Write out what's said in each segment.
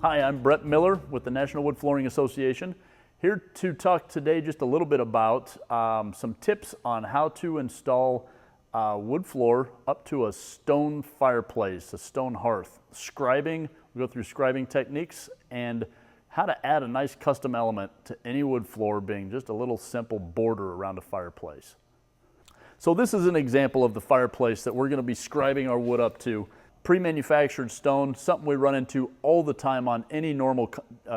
Hi, I'm Brett Miller with the National Wood Flooring Association, here to talk today just a little bit about some tips on how to install wood floor up to a stone fireplace, a stone hearth. Scribing, we go through scribing techniques and how to add a nice custom element to any wood floor, being just a little simple border around a fireplace. So this is an example of the fireplace that we're going to be scribing our wood up to. Pre-manufactured stone, something we run into all the time on any normal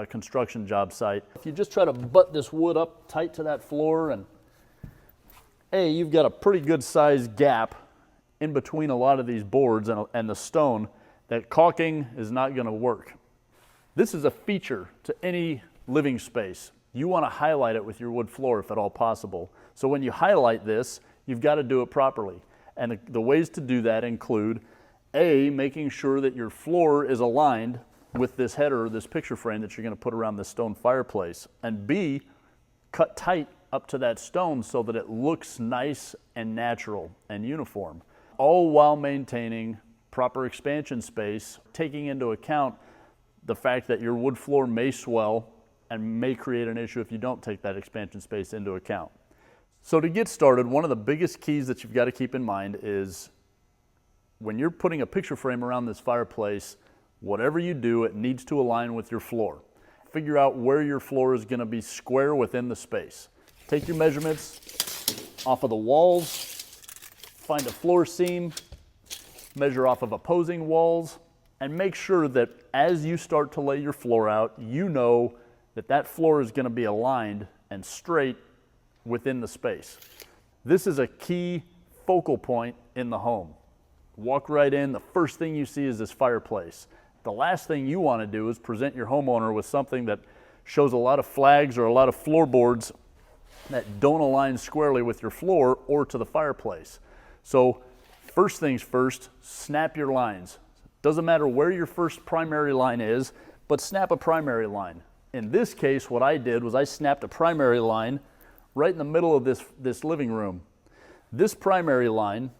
construction job site. If you just try to butt this wood up tight to that floor, and you've got a pretty good sized gap in between a lot of these boards and the stone, that caulking is not going to work. This is a feature to any living space. You want to highlight it with your wood floor if at all possible. So when you highlight this, you've got to do it properly. And the ways to do that include making sure that your floor is aligned with this header, this picture frame that you're going to put around this stone fireplace, and B, cut tight up to that stone so that it looks nice and natural and uniform, all while maintaining proper expansion space, taking into account the fact that your wood floor may swell and may create an issue if you don't take that expansion space into account. So to get started, one of the biggest keys that you've got to keep in mind is when you're putting a picture frame around this fireplace, whatever you do, it needs to align with your floor. Figure out where your floor is going to be square within the space. Take your measurements off of the walls, find a floor seam, measure off of opposing walls, and make sure that as you start to lay your floor out, you know that that floor is going to be aligned and straight within the space. This is a key focal point in the home. Walk right in, the first thing you see is this fireplace. The last thing you want to do is present your homeowner with something that shows a lot of flags or a lot of floorboards that don't align squarely with your floor or to the fireplace. So first things first, snap your lines. Doesn't matter where your first primary line is, but snap a primary line. In this case, what I did was I snapped a primary line right in the middle of this living room. This primary line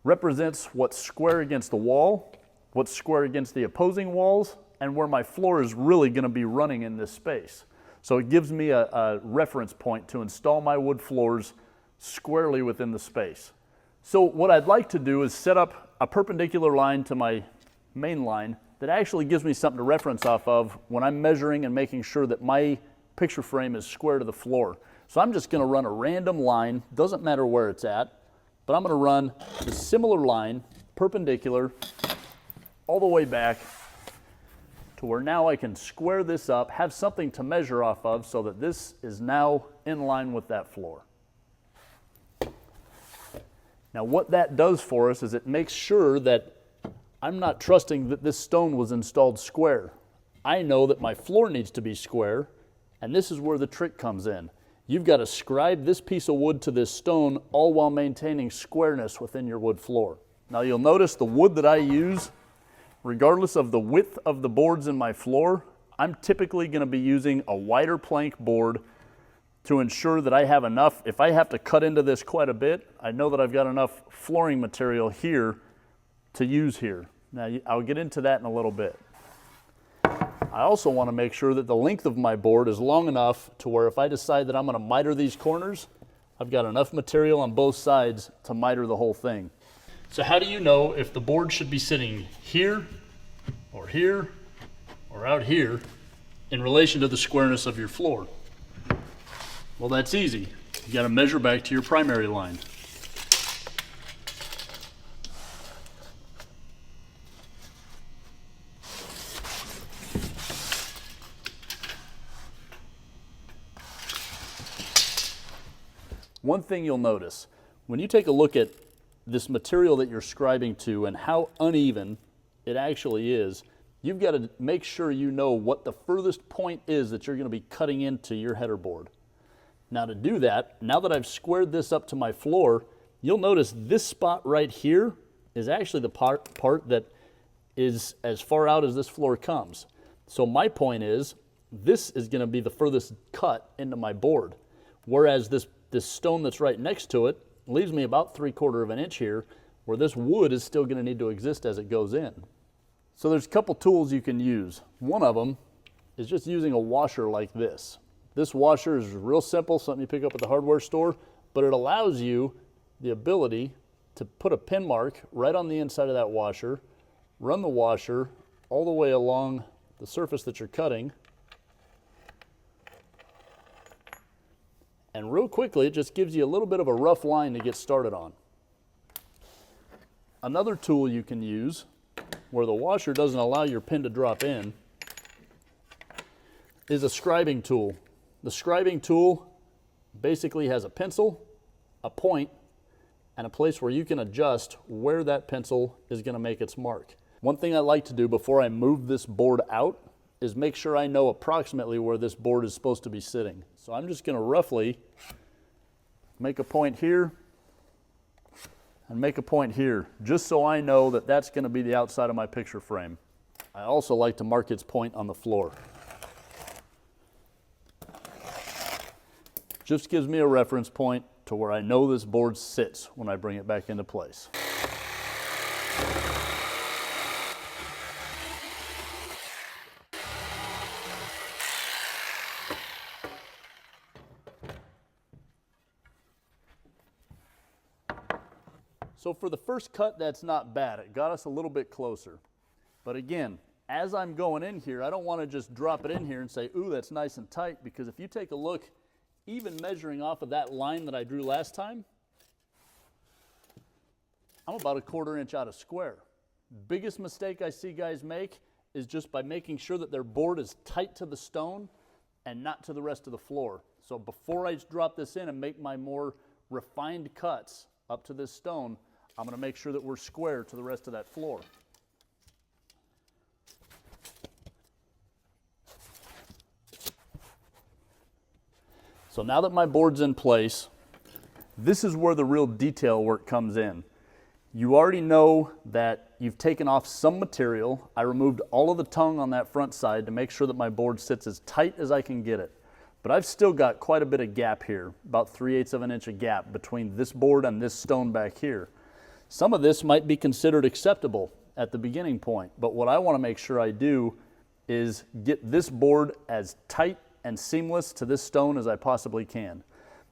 represents what's square against the wall, what's square against the opposing walls, and where my floor is really going to be running in this space. So it gives me a reference point to install my wood floors squarely within the space. So what I'd like to do is set up a perpendicular line to my main line that actually gives me something to reference off of when I'm measuring and making sure that my picture frame is square to the floor. So I'm just going to run a random line, doesn't matter where it's at, but I'm going to run the similar line, perpendicular, all the way back to where now I can square this up, have something to measure off of so that this is now in line with that floor. Now what that does for us is it makes sure that I'm not trusting that this stone was installed square. I know that my floor needs to be square, and this is where the trick comes in. You've got to scribe this piece of wood to this stone, all while maintaining squareness within your wood floor. Now you'll notice the wood that I use, regardless of the width of the boards in my floor, I'm typically going to be using a wider plank board to ensure that I have enough. If I have to cut into this quite a bit, I know that I've got enough flooring material here to use here. Now I'll get into that in a little bit. I also want to make sure that the length of my board is long enough to where if I decide that I'm going to miter these corners, I've got enough material on both sides to miter the whole thing. So how do you know if the board should be sitting here or out here in relation to the squareness of your floor? Well, that's easy. You got to measure back to your primary line. One thing you'll notice, when you take a look at this material that you're scribing to and how uneven it actually is, you've got to make sure you know what the furthest point is that you're going to be cutting into your header board. Now to do that, now that I've squared this up to my floor, you'll notice this spot right here is actually the part that is as far out as this floor comes. So my point is, this is going to be the furthest cut into my board, whereas this stone that's right next to it leaves me about 3/4 of an inch here, where this wood is still going to need to exist as it goes in. So there's a couple tools you can use. One of them is just using a washer like this. This washer is real simple, something you pick up at the hardware store, but it allows you the ability to put a pin mark right on the inside of that washer, run the washer all the way along the surface that you're cutting, and real quickly it just gives you a little bit of a rough line to get started on. Another tool you can use where the washer doesn't allow your pin to drop in is a scribing tool. The scribing tool basically has a pencil, a point, and a place where you can adjust where that pencil is going to make its mark. One thing I like to do before I move this board out is make sure I know approximately where this board is supposed to be sitting. So I'm just going to roughly make a point here and make a point here, just so I know that that's going to be the outside of my picture frame. I also like to mark its point on the floor. Just gives me a reference point to where I know this board sits when I bring it back into place. So for the first cut, that's not bad. It got us a little bit closer. But again, as I'm going in here, I don't want to just drop it in here and say, ooh, that's nice and tight, because if you take a look, even measuring off of that line that I drew last time, I'm about 1/4 inch out of square. Biggest mistake I see guys make is just by making sure that their board is tight to the stone and not to the rest of the floor. So before I drop this in and make my more refined cuts up to this stone, I'm going to make sure that we're square to the rest of that floor. So now that my board's in place, this is where the real detail work comes in. You already know that you've taken off some material. I removed all of the tongue on that front side to make sure that my board sits as tight as I can get it. But I've still got quite a bit of gap here, about 3/8 of an inch of gap between this board and this stone back here. Some of this might be considered acceptable at the beginning point, but what I want to make sure I do is get this board as tight and seamless to this stone as I possibly can.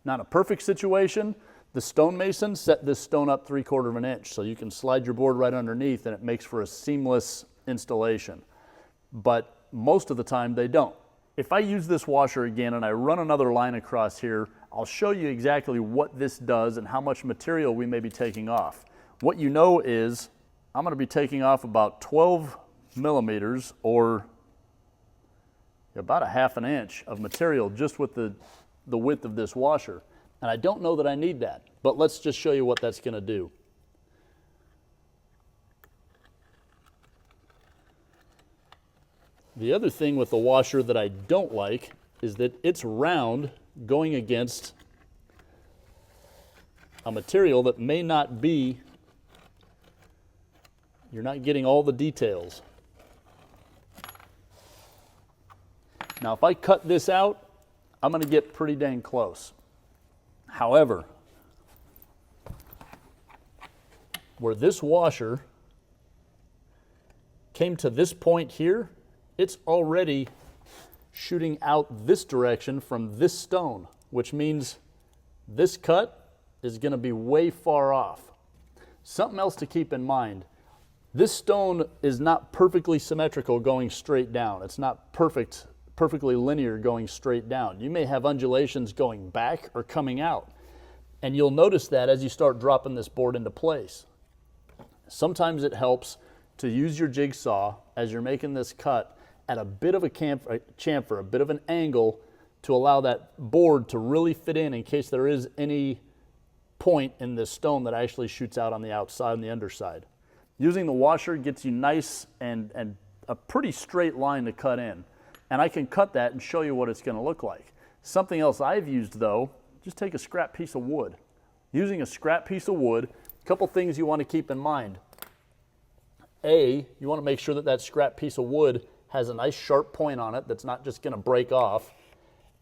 Now in a perfect situation, the stonemason set this stone up 3/4 of an inch, so you can slide your board right underneath and it makes for a seamless installation. But most of the time they don't. If I use this washer again and I run another line across here, I'll show you exactly what this does and how much material we may be taking off. What you know is I'm going to be taking off about 12 millimeters or about 1/2 inch of material just with the width of this washer. And I don't know that I need that, but let's just show you what that's going to do. The other thing with the washer that I don't like is that it's round going against a material that may not be, you're not getting all the details. Now if I cut this out, I'm going to get pretty dang close. However, where this washer came to this point here, it's already shooting out this direction from this stone, which means this cut is going to be way far off. Something else to keep in mind, this stone is not perfectly symmetrical going straight down. It's not perfectly linear going straight down. You may have undulations going back or coming out, and you'll notice that as you start dropping this board into place. Sometimes it helps to use your jigsaw as you're making this cut at a bit of a chamfer, a bit of an angle, to allow that board to really fit in case there is any point in this stone that actually shoots out on the outside and the underside. Using the washer gets you nice and a pretty straight line to cut in. And I can cut that and show you what it's going to look like. Something else I've used though, just take a scrap piece of wood. Using a scrap piece of wood, a couple things you want to keep in mind. A, you want to make sure that that scrap piece of wood has a nice sharp point on it that's not just going to break off,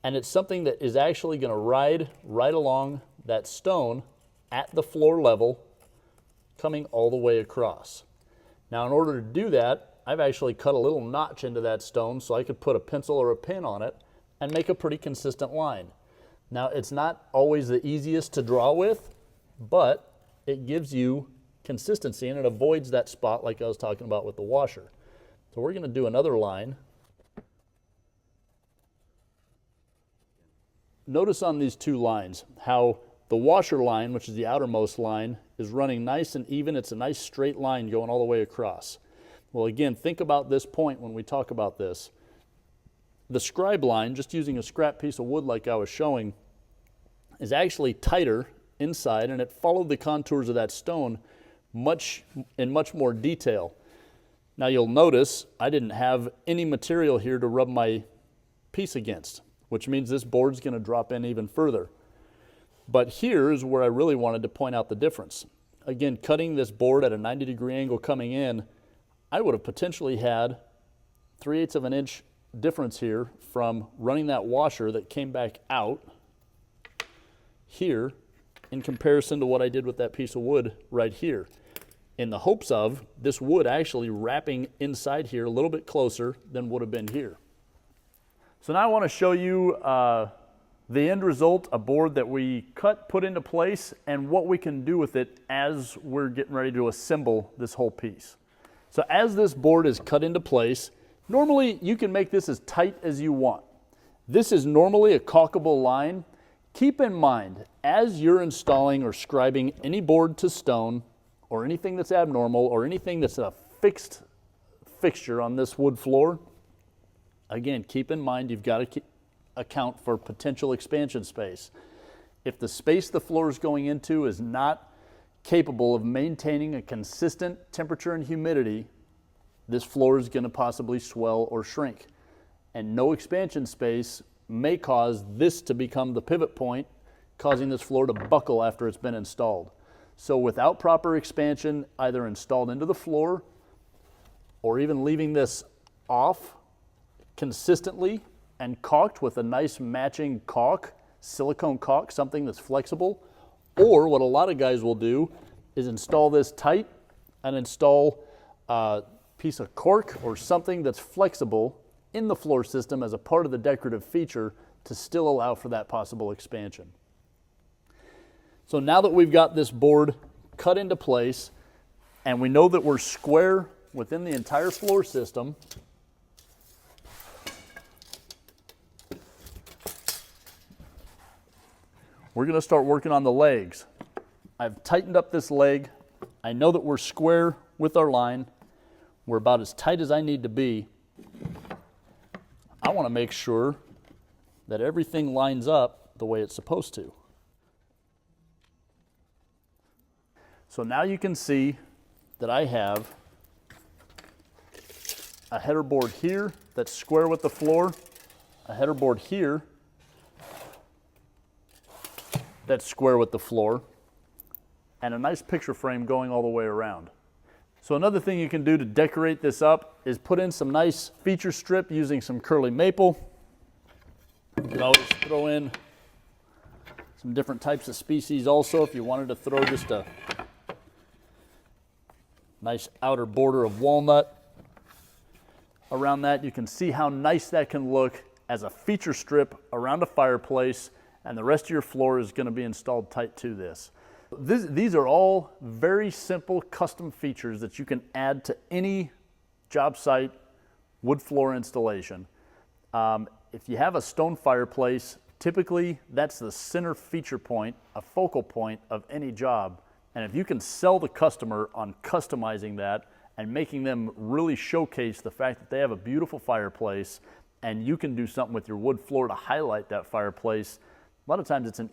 and it's something that is actually going to ride right along that stone at the floor level, coming all the way across. Now in order to do that, I've actually cut a little notch into that stone so I could put a pencil or a pin on it and make a pretty consistent line. Now, it's not always the easiest to draw with, but it gives you consistency and it avoids that spot like I was talking about with the washer. So we're going to do another line. Notice on these two lines how the washer line, which is the outermost line, is running nice and even. It's a nice straight line going all the way across. Well, again, think about this point when we talk about this. The scribe line, just using a scrap piece of wood like I was showing, is actually tighter inside, and it followed the contours of that stone in much more detail. Now you'll notice I didn't have any material here to rub my piece against, which means this board's going to drop in even further. But here is where I really wanted to point out the difference. Again, cutting this board at a 90-degree angle coming in, I would have potentially had 3/8 of an inch difference here from running that washer that came back out here in comparison to what I did with that piece of wood right here, in the hopes of this wood actually wrapping inside here a little bit closer than would have been here. So now I want to show you the end result, a board that we cut, put into place, and what we can do with it as we're getting ready to assemble this whole piece. So as this board is cut into place, normally you can make this as tight as you want. This is normally a caulkable line. Keep in mind, as you're installing or scribing any board to stone, or anything that's abnormal, or anything that's a fixed fixture on this wood floor, again, keep in mind you've got to account for potential expansion space. If the space the floor is going into is not capable of maintaining a consistent temperature and humidity, this floor is going to possibly swell or shrink. And no expansion space may cause this to become the pivot point, causing this floor to buckle after it's been installed. So without proper expansion, either installed into the floor or even leaving this off consistently and caulked with a nice matching caulk, silicone caulk, something that's flexible, or what a lot of guys will do is install this tight and install a piece of cork or something that's flexible in the floor system as a part of the decorative feature to still allow for that possible expansion. So now that we've got this board cut into place and we know that we're square within the entire floor system, we're going to start working on the legs. I've tightened up this leg. I know that we're square with our line. We're about as tight as I need to be. I want to make sure that everything lines up the way it's supposed to. So now you can see that I have a header board here that's square with the floor, a header board here that's square with the floor, and a nice picture frame going all the way around. So another thing you can do to decorate this up is put in some nice feature strip using some curly maple. You can always throw in some different types of species also if you wanted to throw just a nice outer border of walnut around that. You can see how nice that can look as a feature strip around a fireplace, and the rest of your floor is going to be installed tight to this. These are all very simple custom features that you can add to any job site wood floor installation. If you have a stone fireplace, typically that's the center feature point, a focal point of any job. And if you can sell the customer on customizing that and making them really showcase the fact that they have a beautiful fireplace and you can do something with your wood floor to highlight that fireplace, a lot of times it's an